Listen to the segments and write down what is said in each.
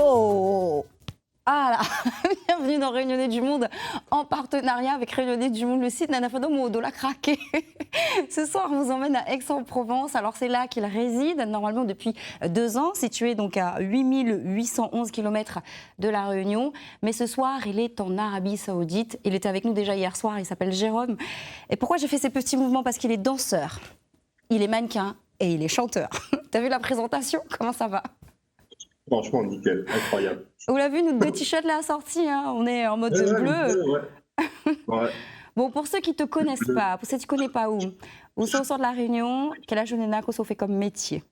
Oh! Ah là, bienvenue dans Réunionnais du Monde en partenariat avec Réunionnais du Monde, le site Nana Fado Modo l'a craqué. Ce soir, on vous emmène à Aix-en-Provence. Alors c'est là qu'il réside normalement depuis 2 ans, situé donc à 8811 km de la Réunion. Mais ce soir, il est en Arabie Saoudite. Il était avec nous déjà hier soir, il s'appelle Jérôme. Et pourquoi j'ai fait ces petits mouvements? Parce qu'il est danseur, il est mannequin et il est chanteur. T'as vu la présentation? Comment ça va? Franchement, nickel, incroyable. Vous l'avez vu, nos 2 t-shirts là assortis, hein, on est en mode bleu. Ouais. Bon, pour ceux qui ne te connaissent pas, pour ceux qui ne connaissent pas où sont au sort de la Réunion, quel âge on a qu'on fait comme métier?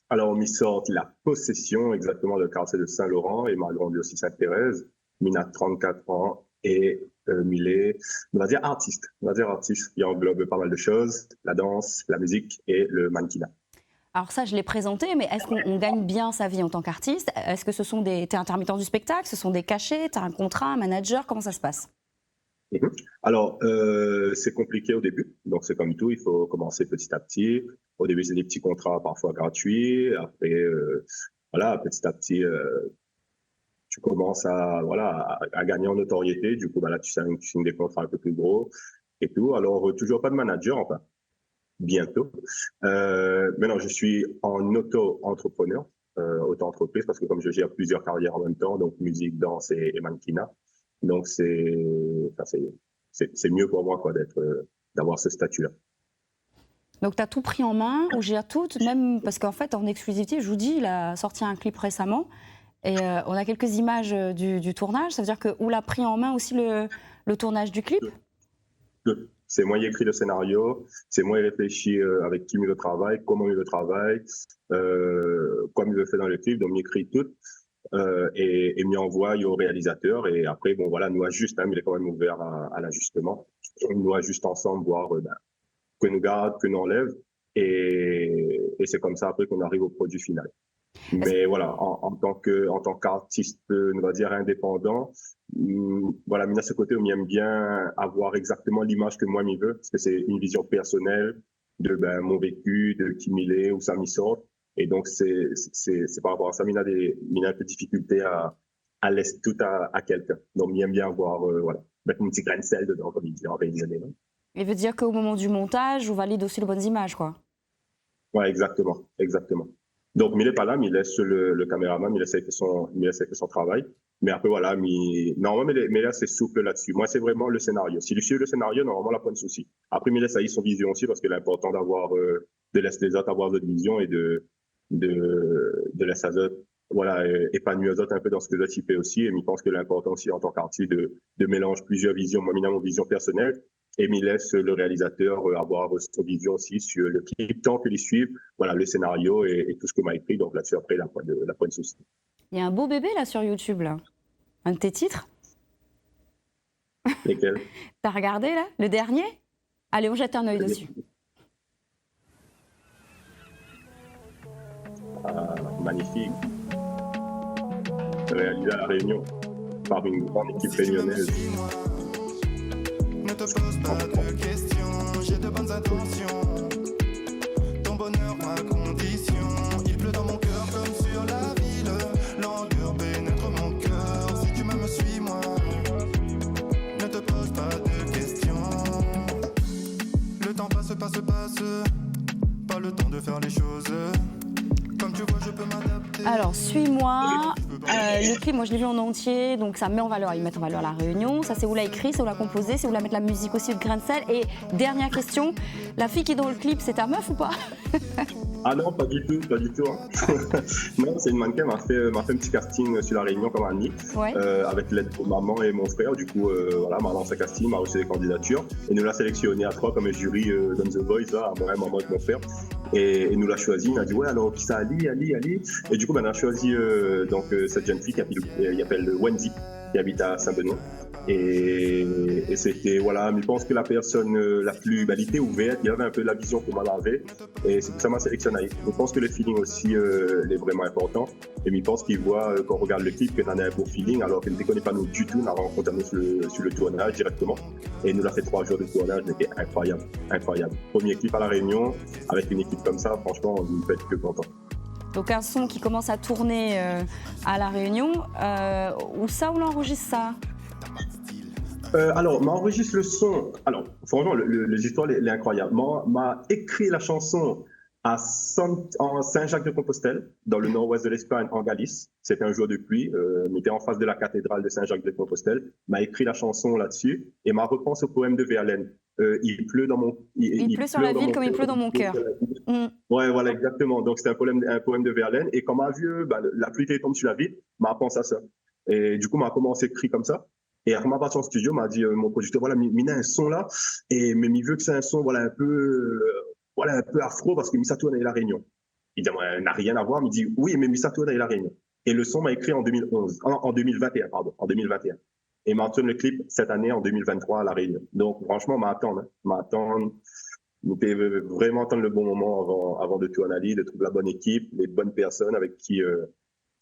Alors, on m'y sort la possession, exactement, le quartier de Saint-Laurent, et m'a grandi aussi Sainte-Thérèse. Mine a 34 ans et Mille est, on va dire artiste, qui englobe pas mal de choses, la danse, la musique et le mannequinat. Alors ça, je l'ai présenté, mais est-ce qu'on gagne bien sa vie en tant qu'artiste? Est-ce que t'es intermittent du spectacle, ce sont des cachets, t'as un contrat, un manager, comment ça se passe? Alors, c'est compliqué au début, donc c'est comme tout, il faut commencer petit à petit. Au début, c'est des petits contrats parfois gratuits, après, voilà, petit à petit, tu commences à gagner en notoriété, du coup, là, tu signes des contrats un peu plus gros et tout. Alors, toujours pas de manager, enfin. Bientôt. Maintenant, je suis en auto-entrepreneur, auto-entreprise, parce que comme je gère plusieurs carrières en même temps, donc musique, danse et mannequinat, donc c'est mieux pour moi quoi, d'avoir ce statut-là. Donc tu as tout pris en main, ou gères tout, même parce qu'en fait, en exclusivité, je vous dis, il a sorti un clip récemment, et on a quelques images du tournage, ça veut dire que ou l'a pris en main aussi le tournage du clip? C'est moi qui écrit le scénario, c'est moi qui réfléchis avec qui il le travaille, comment il le travaille, comme il le fait dans le clip, donc il écrit tout et m'y envoie au réalisateur et après, bon voilà, nous ajuste, hein, il est quand même ouvert à l'ajustement. On nous ajuste ensemble, voir que nous garde, que nous enlève et c'est comme ça après qu'on arrive au produit final. Mais voilà, en tant qu'artiste, on va dire indépendant, voilà, Mina, ce côté où il aime bien avoir exactement l'image que moi m'y veux, parce que c'est une vision personnelle de mon vécu, de qui m'il est, où ça m'y sort. Et donc, c'est par rapport à ça, Mina a un peu de difficulté à laisser tout à quelqu'un. Donc, il aime bien avoir, voilà, mettre une petite graine de sel dedans, comme il dit en réunionnais. Il veut dire qu'au moment du montage, on valide aussi les bonnes images, quoi. Ouais, exactement. Donc, Mille n'est pas là, mais il laisse le caméraman, il essaie que son travail. Mais après, voilà, normalement, mais là, c'est souple là-dessus. Moi, c'est vraiment le scénario. S'il suit le scénario, normalement, là, pas de souci. Après, Mille, ça y est, son vision aussi, parce qu'il est important de laisser les autres avoir votre vision et de laisser les autres, voilà, épanouir les autres un peu dans ce que les autres y fait aussi. Et je pense que l'important aussi, en tant qu'artiste, de mélanger plusieurs visions. Moi, mon vision personnelle. Et il laisse le réalisateur avoir sa vision aussi sur le clip, tant qu'il suive, voilà, le scénario et tout ce que m'a écrit. Donc là-dessus, après, il n'a pas de souci. Il y a un beau bébé là sur YouTube, là. Un de tes titres. Lesquels? T'as regardé là? Le dernier? Allez, on jette un œil dessus. Magnifique. Réalisé à La Réunion par une grande équipe réunionnaise. Ne te pose pas de questions, j'ai de bonnes intentions. Ton bonheur, ma condition. Il pleut dans mon cœur comme sur la ville. L'endur pénètre mon cœur. Si tu m'aimes, suis-moi. Ne te pose pas de questions. Le temps passe. Pas le temps de faire les choses. Comme tu vois, je peux m'adapter. Alors, suis-moi. Le clip, moi je l'ai vu en entier, donc ça met en valeur, ils mettent en valeur La Réunion. Ça, c'est où l'a écrit, c'est où l'a composé, c'est où l'a mettre la musique aussi, de grain de sel. Et dernière question, la fille qui est dans le clip, c'est ta meuf ou pas? Ah non, pas du tout. Hein. Non, c'est une mannequin, m'a fait un petit casting sur La Réunion comme ami, ouais. Avec l'aide de maman et mon frère. Du coup, voilà, m'a lancé un casting, m'a reçu des candidatures et nous l'a sélectionné à 3 comme un jury dans The Voice, là, moi, maman et mon frère. Et nous l'a choisi, il a dit ouais, alors qui ça, Ali. Et du coup, on a choisi cette jeune fille qui s'appelle Wendy, qui habite à Saint-Benoît. Et c'était, voilà, je pense que la personne la plus était ouverte, il y avait un peu la vision que moi j'avais, et c'est pour ça que m'a sélectionné. Je pense que le feeling aussi est vraiment important, et je pense qu'il voit, quand on regarde le clip, qu'on a un beau feeling, alors qu'il ne connaît pas nous du tout, on a rencontré nous sur le tournage directement, et nous l'a fait 3 jours de tournage, c'était incroyable. Premier clip à La Réunion, avec une équipe comme ça, franchement, on ne peut être que content. Donc un son qui commence à tourner à La Réunion. Où ça, on l'enregistre ça? Alors, m'enregistre le son. Alors, franchement, l'histoire est incroyable. M'a écrit la chanson en Saint-Jacques-de-Compostelle, dans le nord-ouest de l'Espagne, en Galice. C'était un jour de pluie. On était en face de la cathédrale de Saint-Jacques-de-Compostelle. M'a écrit la chanson là-dessus et m'a repense au poème de Verlaine. Il pleut dans mon. Il pleut sur la ville comme il pleut dans mon cœur. Ouais, voilà, exactement. Donc, c'était un poème de Verlaine. Et quand m'a vu, la pluie qui tombe sur la ville, m'a pensé à ça. Et du coup, m'a commencé à écrire comme ça. Et après ma partie en studio, m'a dit mon producteur, voilà, Mina un son là, mais il veut que c'est un son voilà un peu afro parce que Missa Touré est La Réunion. Il dit, ouais, n'a rien à voir, mais il dit, oui, mais Missa Touré est La Réunion. Et le son m'a écrit en 2021, pardon, en 2021. Et m'a tourné le clip cette année en 2023 à La Réunion. Donc franchement, m'attendre, nous devons vraiment attendre le bon moment avant de tout analyser, de trouver la bonne équipe, les bonnes personnes avec qui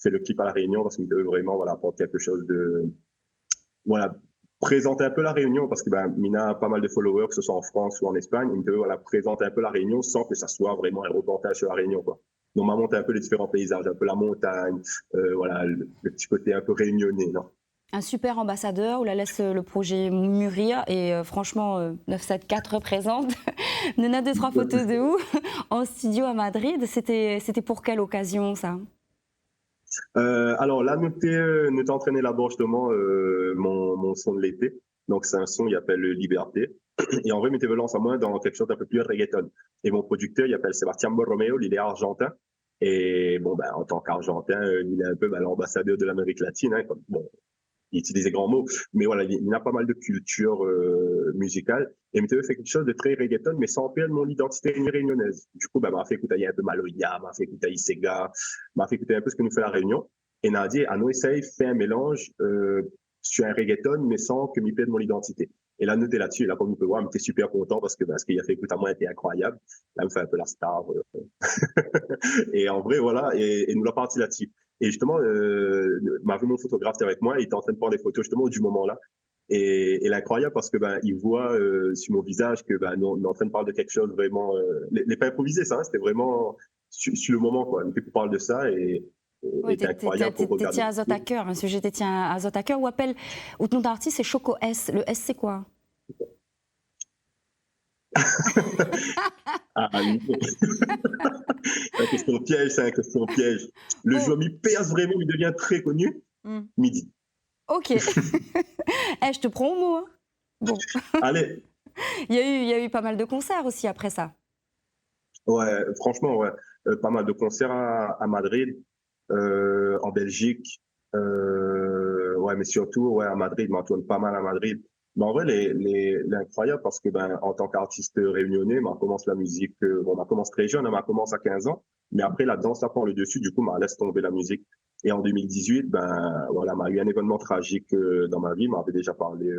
fait le clip à La Réunion parce qu'il veut vraiment voilà apporter quelque chose de voilà, présenter un peu la Réunion, parce que Mina a pas mal de followers, que ce soit en France ou en Espagne. Il peut voilà, présenter un peu la Réunion sans que ça soit vraiment un reportage sur la Réunion, quoi. Donc, m'a montré un peu les différents paysages, un peu la montagne, voilà, le petit côté un peu réunionnais, non? Un super ambassadeur, on la laisse le projet mûrir et franchement, 974 représente. Nena, 2-3 photos de où? En studio à Madrid. C'était pour quelle occasion, ça? Alors là, nous t'es entraîné là-bas justement mon son de l'été. Donc c'est un son, il appelle Liberté. Et en vrai, mettez lance à moi dans quelque chose d'un peu plus reggaeton. Et mon producteur, il appelle Sébastien Borromeo, il est argentin. Et bon, en tant qu'argentin, il est un peu l'ambassadeur de l'Amérique latine. Hein, bon, il utilise des grands mots, mais voilà, il a pas mal de culture musicale. Et Météo fait quelque chose de très reggaeton, mais sans perdre mon identité réunionnaise. Du coup, m'a fait écouter un peu Maloya, m'a fait écouter Sega, m'a fait écouter un peu ce que nous fait la Réunion. Et n'a dit, nous essaye, fait un mélange sur un reggaeton, mais sans que m'y perde mon identité. Et là, nous t'es là-dessus, et là, comme vous pouvez voir, m'était super content parce que ce qu'il a fait écouter à moi était incroyable. Là, me fait un peu la star. Et en vrai, voilà, et nous l'a parti là-dessus. Et justement, m'a vu mon photographe avec moi, il était en train de prendre des photos justement du moment-là. Et l'incroyable parce que il voit sur mon visage que nous, on est en train de parler de quelque chose vraiment, n'est pas improvisé ça, hein, c'était vraiment sur le moment quoi. Il parle de ça et oui, c'est incroyable pour regarder. T'étais à Zot à cœur, un sujet tient à Zot à cœur. Ou appelle, ou ton artiste c'est Choco S. Le S c'est quoi? La question piège, c'est une question piège. Le jour m'y perce vraiment, il devient très connu. Midi. Ok. Je te prends au mot. Hein. Bon. Allez. Il y a eu pas mal de concerts aussi après ça. Ouais, franchement, ouais. Pas mal de concerts à Madrid, en Belgique. Ouais, mais surtout, ouais, à Madrid. M'en tourne pas mal à Madrid. Mais en vrai, l'incroyable, parce que en tant qu'artiste réunionnais, on commence la musique, on commence très jeune, on commence à 15 ans, mais après la danse ça prend le dessus, du coup, on laisse tomber la musique. Et en 2018, voilà, m'a eu un événement tragique dans ma vie, m'en avait déjà parlé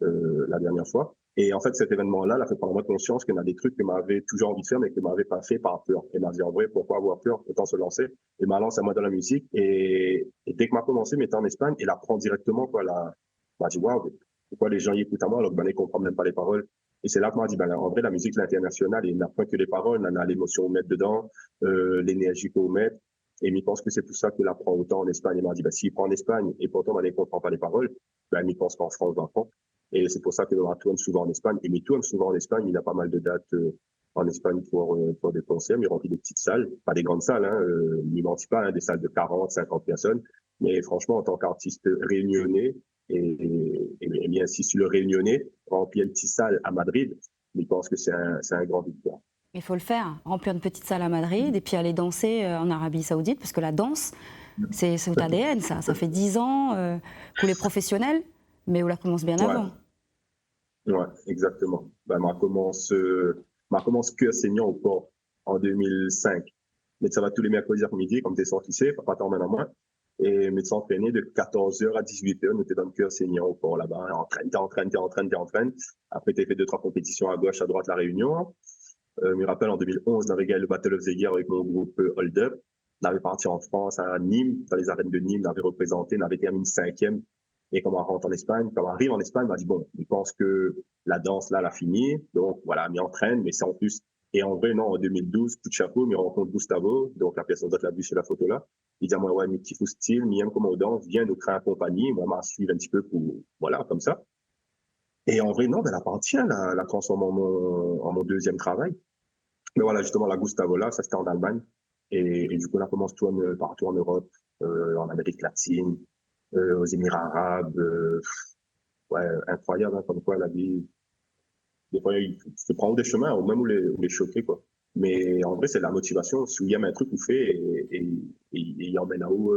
la dernière fois. Et en fait, cet événement-là, a fait prendre moi conscience qu'il y a des trucs que m'avait toujours envie de faire, mais que m'avait pas fait par peur. Et m'a dit, en vrai, pourquoi avoir peur? Autant se lancer. Et m'a lancé à moi dans la musique. Et dès que m'a commencé, m'étant en Espagne, et l'apprendre directement, quoi, m'a dit, waouh, pourquoi les gens y écoutent à moi alors qu'ils ne comprennent même pas les paroles. Et c'est là que m'a dit, en vrai, la musique, l'international, il n'a pas que les paroles, il a l'émotion qu'on met dedans, l'énergie qu'on met. Et il pense que c'est tout ça qu'il apprend autant en Espagne. Il m'a dit, s'il prend en Espagne et pourtant, il ne comprend pas les paroles, il pense qu'en France, on apprend. Et c'est pour ça que l'on tourne souvent en Espagne. Et il tourne souvent en Espagne. Il a pas mal de dates en Espagne pour des concerts. Il remplit des petites salles, pas des grandes salles, hein, il mentit pas, hein, des salles de 40, 50 personnes. Mais franchement, en tant qu'artiste réunionnais, et bien si sur le réunionnais, remplir une petite salle à Madrid, il pense que c'est un grand victoire. Il faut le faire, remplir une petite salle à Madrid et puis aller danser en Arabie Saoudite, parce que la danse, c'est votre ADN, ça. Ça fait 10 ans qu'on est professionnel, mais on la commence bien avant. Ouais, exactement. Ma commence que enseignant au port en 2005. Mais ça va tous les mercredis après-midi, comme tu es sorti, papa t'emmène à moi. Et mais s'entraîner de 14h à 18h, nous étions dans le cœur enseignant au port là-bas. Entraîne. Après, tu as fait 2-3 compétitions à gauche, à droite, la Réunion. Je me rappelle en 2011, on avait gagné le Battle of the Year avec mon groupe Hold Up. On avait parti en France, à Nîmes, dans les arènes de Nîmes, on avait représenté, on avait terminé 5e. Et quand on rentre en Espagne, quand on arrive en Espagne, on m'a dit, bon, il pense que la danse, là, elle a fini. Donc, voilà, on entraîne, mais c'est en plus. Et en vrai, non, en 2012, coup de chapeau, je rencontre Gustavo, donc la personne d'autre l'a vu sur la photo là. Il dit à moi, ouais, mes petits fous style, Miem comment on danse, viens nous créer un compagnie. Moi, je suivi un petit peu pour, voilà, comme ça. Et en vrai, non, ben, elle appartient, la transforme en mon deuxième travail. Mais voilà, justement, la Gustavo là, ça c'était en Allemagne. Et du coup, là, commence tourne partout en Europe, en Amérique latine, aux Émirats arabes. Ouais, incroyable, hein, comme quoi la vie, des fois, il se prend des chemins, ou même où les choquer, quoi. Mais en vrai, c'est la motivation. Si il y a un truc, vous fait et il emmène à où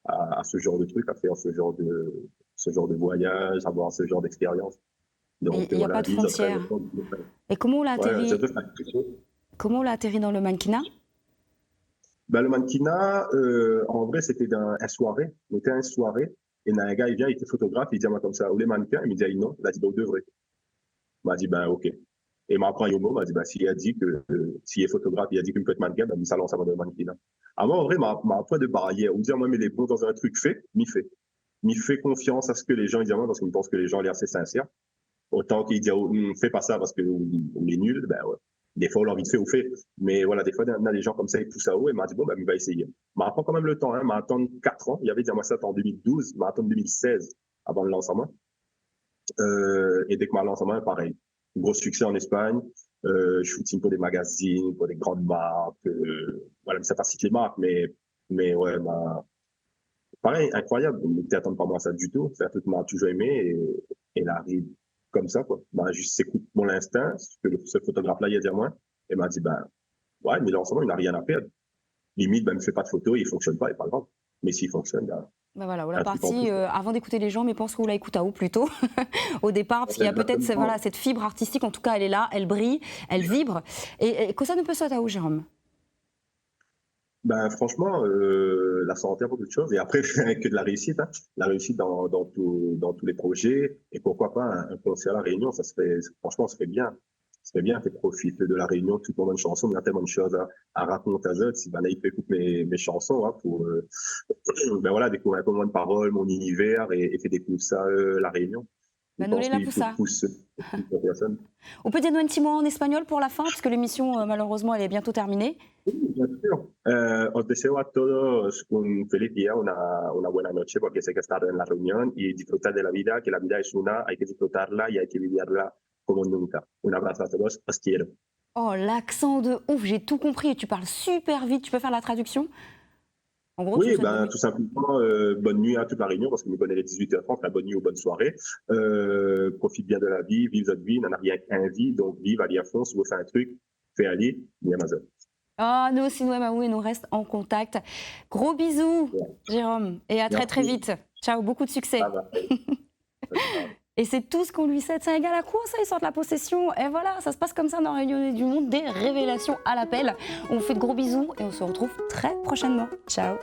à ce genre de truc, à faire ce genre de voyage, avoir ce genre d'expérience. Il Donc n'y a voilà, pas de lui, ça serait le frontières. temps Et comment on l'a ouais, c'est atterri, vrai, c'est quelque chose. comment on l'a atterri dans le mannequinat? Ben, le mannequinat, en vrai, c'était un soirée. On était à une soirée. Et il y a un gars, il vient, il était photographe, il dit à moi comme ça, où les mannequins? Il me dit, ah, non. Il a dit, ben, vous devrez. Il m'a dit, ben, ok. Et m'a appris un mot, m'a dit, ben, s'il a dit que, s'il est photographe, il a dit qu'il peut être mannequin, ben, ça lance avant de mannequinat. À moi, en vrai, m'a appris de barrière. On dit, moi, mais les bons dans un truc fait, m'y fait. M'y fait confiance à ce que les gens, ils disent à moi, parce qu'ils pensent que les gens, ils sont assez sincères. Autant qu'il dit, oh, fais pas ça parce qu'on est nul, ben ouais. Des fois, on a envie de faire ou fait. Mais voilà, des fois, il y a des gens comme ça, ils poussent à haut et m'a dit, bon, ben, il va essayer. M'a attend quand même le temps, hein. M'a attendu 4 ans. Il avait dit à moi ça en 2012, m'a attendu 2016 avant le lancement. Et dès que m'a lancement, pareil. Gros succès en Espagne. Shooting pour des magazines, pour des grandes marques. Voilà, mais ça pas cité les marques, mais ouais, pareil, incroyable. On n'était attendre pas moi ça du tout. C'est un truc que m'a toujours aimé et elle arrive comme ça, quoi. Bah, juste s'écoute mon instinct, ce que ce photographe-là, il a dit à moi. Et m'a dit, ben, ouais, mais lancement, il n'a rien à perdre. Limite, ben, ne me fait pas de photos, il fonctionne pas, et pas grave. Mais s'il fonctionne, ben, Ben voilà, on l'a un truc en parti plus. avant d'écouter les gens, mais pense qu'on l'a écouté à où plutôt au départ, parce qu'il y a peut-être voilà, cette fibre artistique, en tout cas elle est là, elle brille, elle vibre. Et que ça ne peut sauter à où, Jérôme? Ben, franchement, la santé a beaucoup de choses. Et après, que de la réussite, hein. La réussite dans tous les projets. Et pourquoi pas un concert à la Réunion, ça serait, franchement, ça serait bien. Ça serait bien, tu profites de la Réunion, tout le monde a une chanson, il y a tellement de choses à raconter à eux. Si ben là, il peut écouter mes chansons, hein, pour, ben voilà, découvrir un peu moins de paroles, mon univers, et fait découvrir ça, la Réunion. Je Ben nous, on est pense là qu'il pour faut ça. pousser les personnes. On peut dire un petit mot en espagnol pour la fin, parce que l'émission, malheureusement, elle est bientôt terminée. Sí, bien sûr. Os deseo a todos un feliz día, una buena noche, porque sé que estar en la reunión y disfrutar de la vida, que la vida es una, hay que disfrutarla y hay que vivirla como nunca. Un abrazo a todos, os quiero. Oh, l'accent de ouf, j'ai tout compris et tu parles super vite. Tu peux faire la traduction? En gros, tu me Oui, souhaites ben, bonne nuit. tout simplement, bonne nuit à toute la réunion, parce que nous connaît les 18h30, la bonne nuit ou bonne soirée. Profite bien de la vie, vive votre vie, n'en a rien qu'un vie, donc vive, allez à fond, si vous faites un truc, fais aller, ni Amazon. Ah, nous aussi, nous, Maou, et nous reste en contact. Gros bisous, Jérôme, et à très très Merci. vite. Ciao, beaucoup de succès. Bye bye. Et c'est tout ce qu'on lui cède. C'est un gars à quoi ça, il sort de la possession. Et voilà, ça se passe comme ça dans Réunion du Monde, des révélations à l'appel. On vous fait de gros bisous et on se retrouve très prochainement. Ciao.